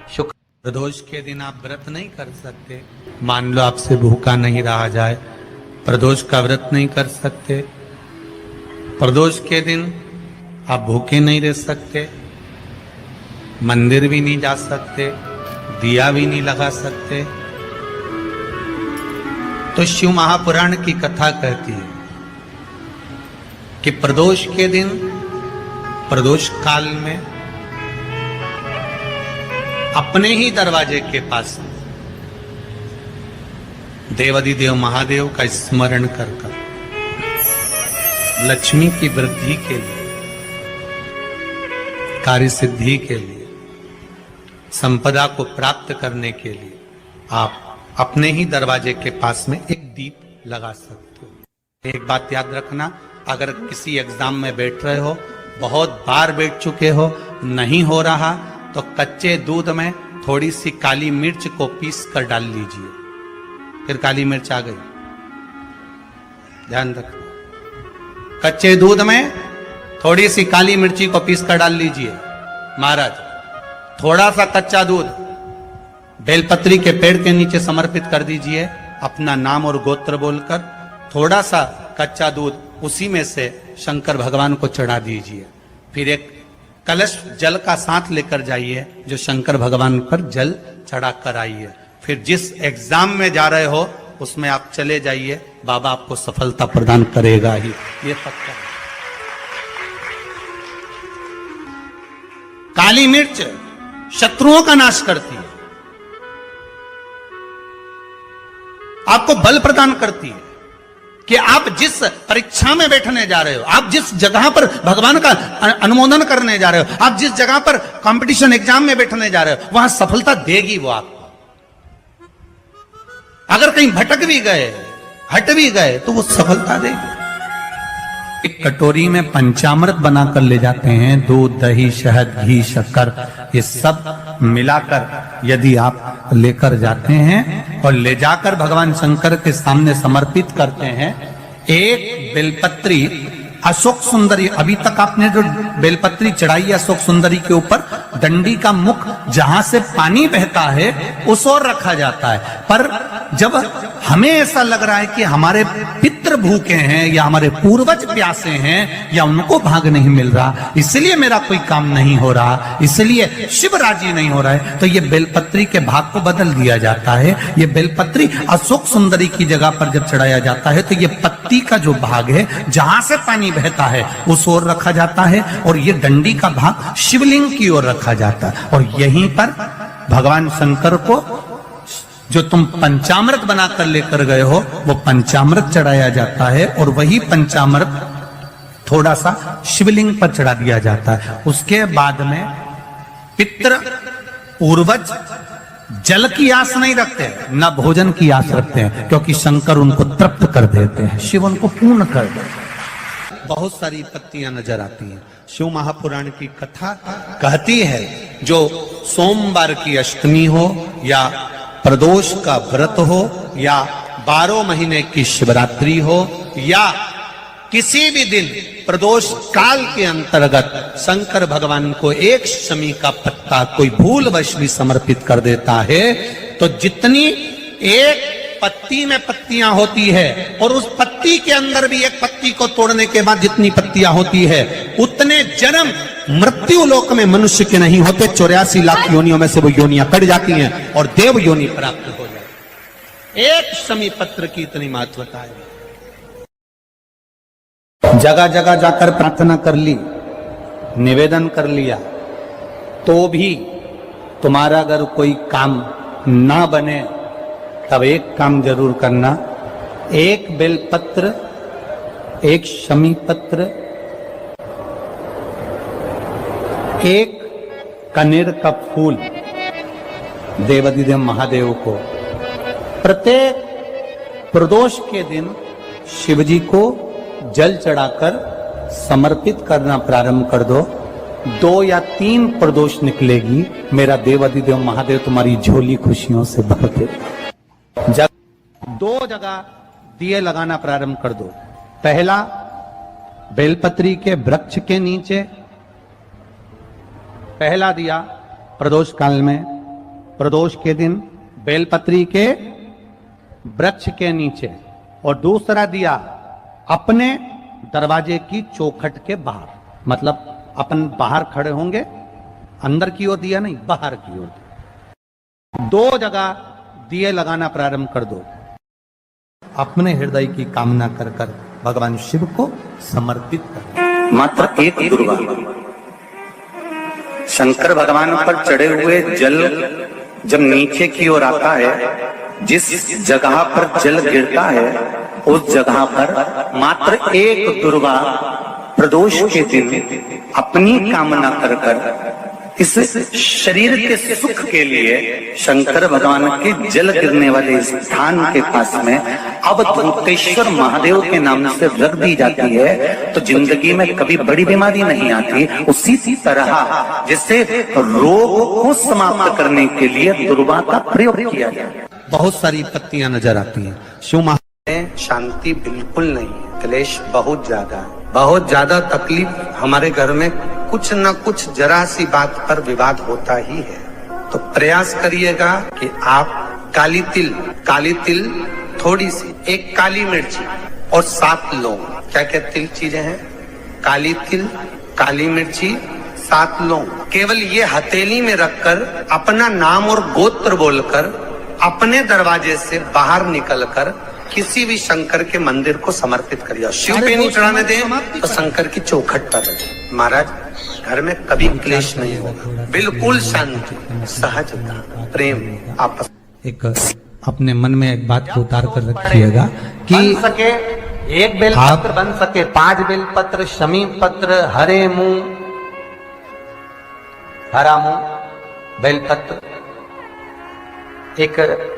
शुक्र। प्रदोष के दिन आप व्रत नहीं कर सकते। मान लो आपसे भूखा नहीं रहा जाए, प्रदोष का व्रत नहीं कर सकते। प्रदोष के दिन आप भूखे नहीं रह सकते, मंदिर भी नहीं जा सकते, दिया भी नहीं लगा सकते। तो शिव महापुराण की कथा कहती है कि प्रदोष के दिन, प्रदोष काल में अपने ही दरवाजे के पास देवाधिदेव महादेव का स्मरण कर लक्ष्मी की वृद्धि के लिए, कार्य सिद्धि के लिए, संपदा को प्राप्त करने के लिए आप अपने ही दरवाजे के पास में एक दीप लगा सकते हो। एक बात याद रखना, अगर किसी एग्जाम में बैठ रहे हो, बहुत बार बैठ चुके हो, नहीं हो रहा, तो कच्चे दूध में थोड़ी सी काली मिर्च को पीस कर डाल लीजिए। फिर काली मिर्च आ गई, ध्यान रखना। कच्चे दूध में थोड़ी सी काली मिर्ची को पीस कर डाल लीजिए। महाराज, थोड़ा सा कच्चा दूध बेलपत्री के पेड़ के नीचे समर्पित कर दीजिए, अपना नाम और गोत्र बोलकर। थोड़ा सा कच्चा दूध उसी में से शंकर भगवान को चढ़ा दीजिए। फिर एक कलश जल का साथ लेकर जाइए, जो शंकर भगवान पर जल चढ़ा कर आइए। फिर जिस एग्जाम में जा रहे हो उसमें आप चले जाइए, बाबा आपको सफलता प्रदान करेगा ही, ये पक्का है। काली मिर्च शत्रुओं का नाश करती है, आपको बल प्रदान करती है कि आप जिस परीक्षा में बैठने जा रहे हो, आप जिस जगह पर भगवान का अनुमोदन करने जा रहे हो, आप जिस जगह पर कंपटीशन एग्जाम में बैठने जा रहे हो, वहां सफलता देगी वो आपको। अगर कहीं भटक भी गए, हट भी गए, तो वो सफलता देगी। एक कटोरी में पंचामृत बनाकर ले जाते हैं, दूध, दही, शहद, घी, शक्कर, ये सब मिलाकर यदि आप लेकर जाते हैं और ले जाकर भगवान शंकर के सामने समर्पित करते हैं, एक बेलपत्री अशोक सुंदरी, अभी तक आपने जो बेलपत्री चढ़ाई है अशोक सुंदरी के ऊपर, डंडी का मुख जहां से पानी बहता है उस ओर रखा जाता है। पर जब हमें ऐसा लग रहा है कि हमारे पितृ भूखे हैं या हमारे पूर्वज प्यासे हैं या उनको भाग नहीं मिल रहा, इसलिए मेरा कोई काम नहीं हो रहा, इसलिए शिव राजी नहीं हो रहा है, तो ये बेलपत्री के भाग को बदल दिया जाता है। ये बेलपत्री अशोक सुंदरी की जगह पर जब चढ़ाया जाता है तो ये पत्ती का जो भाग है जहां से पानी बहता है उस ओर रखा जाता है, और ये डंडी का भाग शिवलिंग की ओर रखा जाता है। और यहीं पर भगवान शंकर को जो तुम पंचामृत बनाकर लेकर गए हो वो पंचामृत चढ़ाया जाता है, और वही पंचामृत थोड़ा सा शिवलिंग पर चढ़ा दिया जाता है। उसके बाद में पितृ पूर्वज जल की आस नहीं रखते, न भोजन की आस रखते हैं, क्योंकि शंकर उनको तृप्त कर देते हैं, शिव उनको पूर्ण कर देते हैं। बहुत सारी पत्तियां नजर आती हैं। शिव महापुराण की कथा कहती है, जो सोमवार की अष्टमी हो या प्रदोष का व्रत हो या 12 महीने की शिवरात्रि हो या किसी भी दिन प्रदोष काल के अंतर्गत शंकर भगवान को एक शमी का पत्ता कोई भूलवश भी समर्पित कर देता है, तो जितनी एक पत्ती में पत्तियां होती है और उस पत्ती के अंदर भी एक पत्ती को तोड़ने के बाद जितनी पत्तियां होती है, उतने जन्म मृत्यु लोक में मनुष्य के नहीं होते। 84 लाख योनियों में से वो योनियां कट जाती हैं और देव योनि प्राप्त हो जाती। एक शमी पत्र की इतनी महत्वता है। जगह जगह जाकर प्रार्थना कर ली, निवेदन कर लिया, तो भी तुम्हारा अगर कोई काम ना बने, तब एक काम जरूर करना, एक बेलपत्र, एक शमी पत्र, एक कनेर का फूल देवाधिदेव महादेव को प्रत्येक प्रदोष के दिन शिवजी को जल चढ़ाकर समर्पित करना प्रारंभ कर दो। 2 या 3 प्रदोष निकलेगी, मेरा देवाधिदेव महादेव तुम्हारी झोली खुशियों से भर देगा। 2 जगह दिए लगाना प्रारंभ कर दो। पहला बेलपत्री के वृक्ष के नीचे पहला दिया प्रदोष काल में, प्रदोष के दिन बेलपत्री के वृक्ष के नीचे, और दूसरा दिया अपने दरवाजे की चौखट के बाहर, मतलब अपन बाहर खड़े होंगे, अंदर की ओर दिया नहीं, बाहर की ओर। 2 जगह दिए लगाना प्रारंभ कर दो। अपने हृदय की कामना कर कर भगवान शिव को समर्पित कर। मात्र एक दुर्गा, शंकर भगवान पर चढ़े हुए जल जब नीचे की ओर आता है, जिस जगह पर जल गिरता है उस जगह पर मात्र एक दुर्गा प्रदोष के दिन अपनी कामना कर कर इस शरीर के सुख के लिए शंकर भगवान के जल गिरने वाले स्थान के पास में अवधूतेश्वर महादेव के नाम से रख दी जाती है, तो जिंदगी में कभी बड़ी बीमारी नहीं आती। उसी तरह जिससे रोग को समाप्त करने के लिए दुर्गा का प्रयोग किया जाए। बहुत सारी पत्तियां नजर आती हैं। शिव महा शांति बिल्कुल नहीं है, क्लेश बहुत ज्यादा है, बहुत ज्यादा तकलीफ। हमारे घर में कुछ न कुछ जरा सी बात पर विवाद होता ही है, तो प्रयास करिएगा कि आप काली तिल थोड़ी सी, एक काली मिर्ची और 7 लौंग, क्या क्या तिल चीजें हैं, काली तिल, काली मिर्ची, 7 लौंग, केवल ये हथेली में रखकर अपना नाम और गोत्र बोलकर अपने दरवाजे से बाहर निकलकर किसी भी शंकर के मंदिर को समर्पित करिए। शिव पे नहीं चढ़ाने दें तो शंकर की चौखट पर रखें। महाराज, घर में कभी क्लेश नहीं होगा, बिल्कुल शांति, सहजता, प्रेम, आपस। एक अपने मन में एक बात को उतार कर रखिएगा कि बन सके 1 बेलपत्र, बन सके 5 बेलपत्र, शमी पत्र, हरे मुंह, हरा मुंह बेलपत्र, एक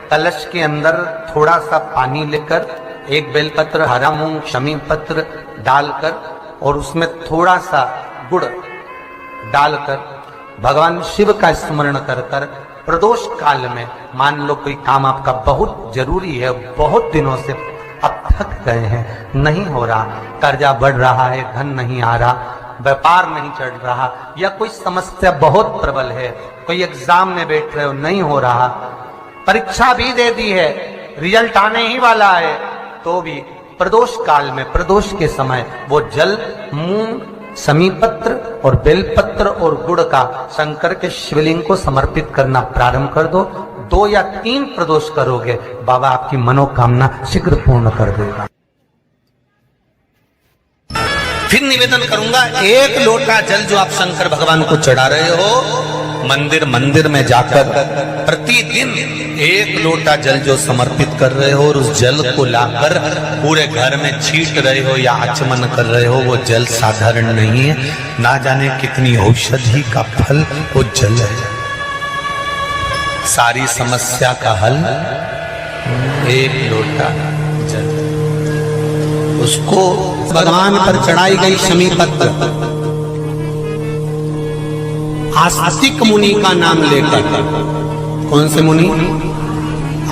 कलश के अंदर थोड़ा सा पानी लेकर 1 बेलपत्र, हरा मूंग, शमी पत्र डालकर और उसमें थोड़ा सा गुड़ डालकर भगवान शिव का स्मरण कर कर प्रदोष काल में, मान लो कोई काम आपका बहुत जरूरी है, बहुत दिनों से अब थक गए हैं, नहीं हो रहा, कर्जा बढ़ रहा है, धन नहीं आ रहा, व्यापार नहीं चढ़ रहा, या कोई समस्या बहुत प्रबल है, कोई एग्जाम में बैठ रहे हो, नहीं हो रहा, परीक्षा भी दे दी है, रिजल्ट आने ही वाला है, तो भी प्रदोष काल में, प्रदोष के समय वो जल मूंग, समीपत्र और बेलपत्र और गुड़ का शंकर के शिवलिंग को समर्पित करना प्रारंभ कर दो। 2 या 3 प्रदोष करोगे, बाबा आपकी मनोकामना शीघ्र पूर्ण कर देगा। फिर निवेदन करूंगा, 1 लोटा जल जो आप शंकर भगवान को चढ़ा रहे हो, मंदिर में जाकर प्रतिदिन 1 लोटा जल जो समर्पित कर रहे हो और उस जल को लाकर पूरे घर में छींट रहे हो या आचमन कर रहे हो, वो जल साधारण नहीं है, ना जाने कितनी औषधि का फल वो जल है। सारी समस्या का हल 1 लोटा जल, उसको भगवान पर चढ़ाई गई शमी पत्र, आस्तिक मुनि का नाम लेकर, कौन से मुनि?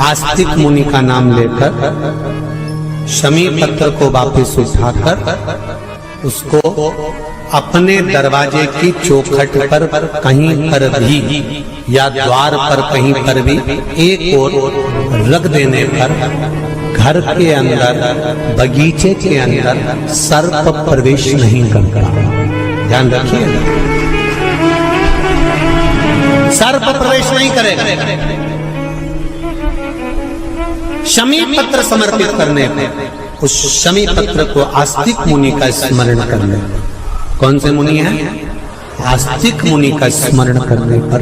आस्तिक मुनि का नाम लेकर शमी पत्र को वापस उठाकर उसको अपने दरवाजे की चौखट पर कहीं पर भी या द्वार पर कहीं पर भी एक ओर रख देने पर घर के अंदर, बगीचे के अंदर सर्प प्रवेश नहीं करता। ध्यान रखिए, सर्प प्रवेश नहीं करेगा। शमी पत्र समर्पित करने पर, उस शमी पत्र को आस्तिक मुनि का स्मरण करने पर, कौन से मुनि हैं? आस्तिक मुनि का स्मरण करने पर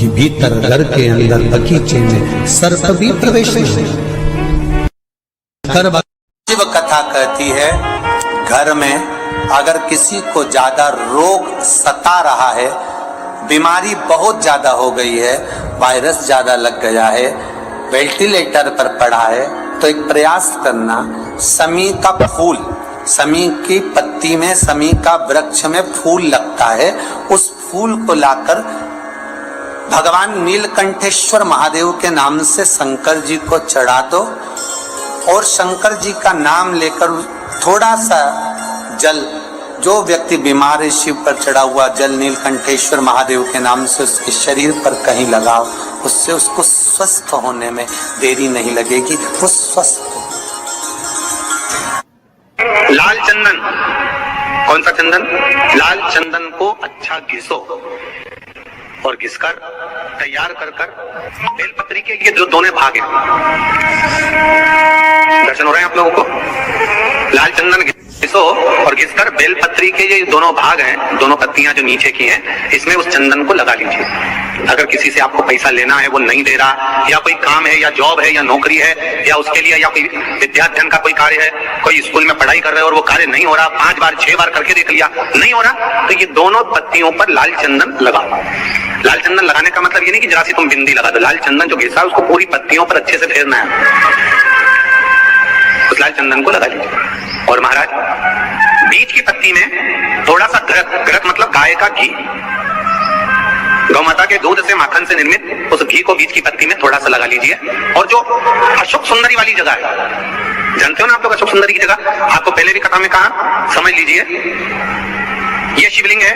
भीतर घर के अंदर बगीचे में सर्प भी प्रवेश नहीं। शिव कथा कहती है, घर में अगर किसी को ज्यादा रोग सता रहा है, बीमारी बहुत ज्यादा हो गई है, वायरस ज्यादा लग गया है, वेंटिलेटर पर पड़ा है, तो एक प्रयास करना, समी का फूल, समी की पत्ती में, समी का वृक्ष में फूल लगता है, उस फूल को लाकर भगवान नीलकंठेश्वर महादेव के नाम से शंकर जी को चढ़ा दो और शंकर जी का नाम लेकर थोड़ा सा जल, जो व्यक्ति बीमार है, शिव पर चढ़ा हुआ जल नीलकंठेश्वर महादेव के नाम से उसके शरीर पर कहीं लगाओ, उससे उसको स्वस्थ होने में देरी नहीं लगेगी, वो स्वस्थ हो। लाल चंदन, कौन सा चंदन? लाल चंदन को अच्छा घिसो और घिसकर तैयार कर बेलपत्री के ये जो दोनों भाग हैं, दर्शन हो रहे हैं आप लोगों को? लाल चंदन घिसो और घिसकर बेलपत्री के ये दोनों भाग हैं, दोनों पत्तियां जो नीचे की हैं, इसमें उस चंदन को लगा लीजिए। अगर किसी से आपको पैसा लेना है, वो नहीं दे रहा, या कोई काम है या जॉब है या नौकरी है या उसके लिए, या कोई विद्याध्ययन का कोई कार्य है, कोई स्कूल में पढ़ाई कर रहे हो और वो कार्य नहीं हो रहा, 5 बार 6 बार करके देख लिया नहीं हो रहा, तो ये दोनों पत्तियों पर लाल चंदन लगाओ। लाल चंदन लगाने का मतलब ये नहीं कि जरा सी तुम बिंदी लगा दो, लाल चंदन जो घिसा उसको पूरी पत्तियों पर अच्छे से फेरना है, उस लाल चंदन को लगा लीजिए। और महाराज बीच की पत्ती में थोड़ा सा घृत मतलब गाय का घी, गौ माता के दूध से माखन से निर्मित उस घी को बीच की पत्ती में थोड़ा सा लगा लीजिए। और जो अशोक सुंदरी वाली जगह है, जानते हो ना आप लोग अशोक सुंदरी की जगह, आपको पहले भी कथा में कहा, समझ लीजिए। ये शिवलिंग है,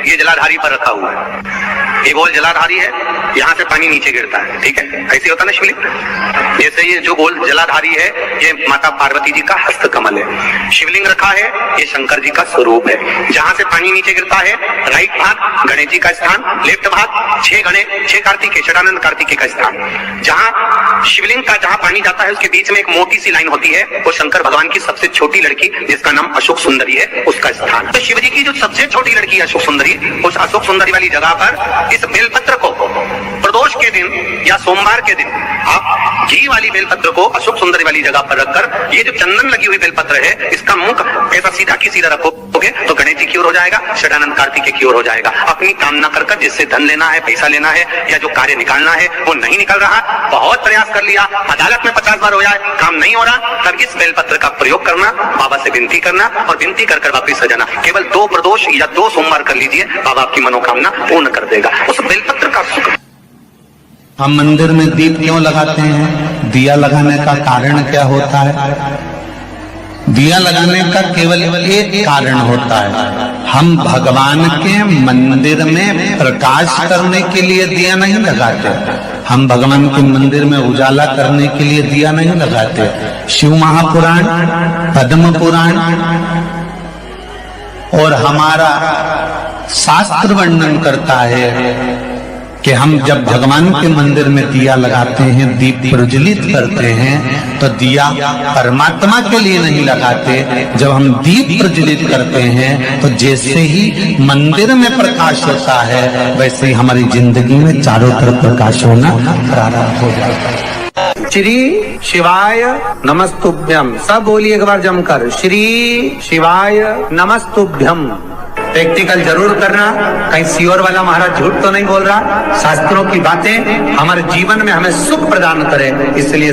ये जलाधारी पर रखा हुआ है, ये गोल जलाधारी है, यहाँ से पानी नीचे गिरता है, ठीक है, ऐसे होता ना शिवलिंग। जैसे ये जो गोल जलाधारी है, ये माता पार्वती जी का हस्त कमल है। शिवलिंग रखा है, ये शंकर जी का स्वरूप है। जहां से पानी नीचे गिरता है, राइट भाग गणेश जी का स्थान, लेफ्ट भाग 6 कार्तिकेय, षडानंद कार्तिकेय का स्थान। जहां शिवलिंग का जहां पानी जाता है, उसके बीच में एक मोटी सी लाइन होती है, वो शंकर भगवान की सबसे छोटी लड़की जिसका नाम अशोक सुंदरी है, उसका स्थान। तो शिव जी की जो सबसे छोटी लड़की है अशोक सुंदरी, उस अशोक सुंदरी वाली जगह पर इस बेलपत्र को प्रदोष के दिन या सोमवार के दिन आप घी वाली बेलपत्र को अशोक सुंदरी वाली जगह पर रखकर, ये जो चंदन लगी हुई बेलपत्र है, इसका मुख ऐसा सीधा की सीधा रखोगे तो गणेश जी की ओर हो जाएगा, षडानंद कार्तिकेय की ओर हो जाएगा। अपनी कामना कर जिससे धन लेना है, पैसा लेना है, या जो कार्य निकालना है वो नहीं निकल रहा, बहुत प्रयास कर लिया, अदालत में 50 बार हो जाए, काम नहीं हो रहा, तब इस बेलपत्र का प्रयोग करना, बाबा से विनती करना और विनती कर वापिस सजाना। केवल 2 प्रदोष या 2 सोमवार कर लीजिए, बाबा आपकी मनोकामना पूर्ण कर देगा। उस बेलपत्र का सुख। हम मंदिर में दीप क्यों लगाते हैं? दिया लगाने का कारण क्या होता है? दिया लगाने का केवल एक कारण होता है, हम भगवान के मंदिर में प्रकाश करने के लिए दिया नहीं लगाते, हम भगवान के मंदिर में उजाला करने के लिए दिया नहीं लगाते। शिव महापुराण, पद्म पुराण और हमारा शास्त्र वर्णन करता है कि हम जब भगवान के मंदिर में दिया लगाते हैं, दीप प्रज्वलित करते हैं, तो दिया परमात्मा के लिए नहीं लगाते। जब हम दीप प्रज्वलित करते हैं तो जैसे ही मंदिर में प्रकाश होता है, वैसे ही हमारी जिंदगी में चारों तरफ प्रकाश होना प्रारंभ हो जाता है। श्री शिवाय नमस्तुभ्यम, सब बोलिए एक बार जमकर, श्री शिवाय नमस्तुभ्यम। प्रैक्टिकल जरूर करना, कहीं सियोर वाला महाराज झूठ तो नहीं बोल रहा। शास्त्रों की बातें हमारे जीवन में हमें सुख प्रदान करें, इसलिए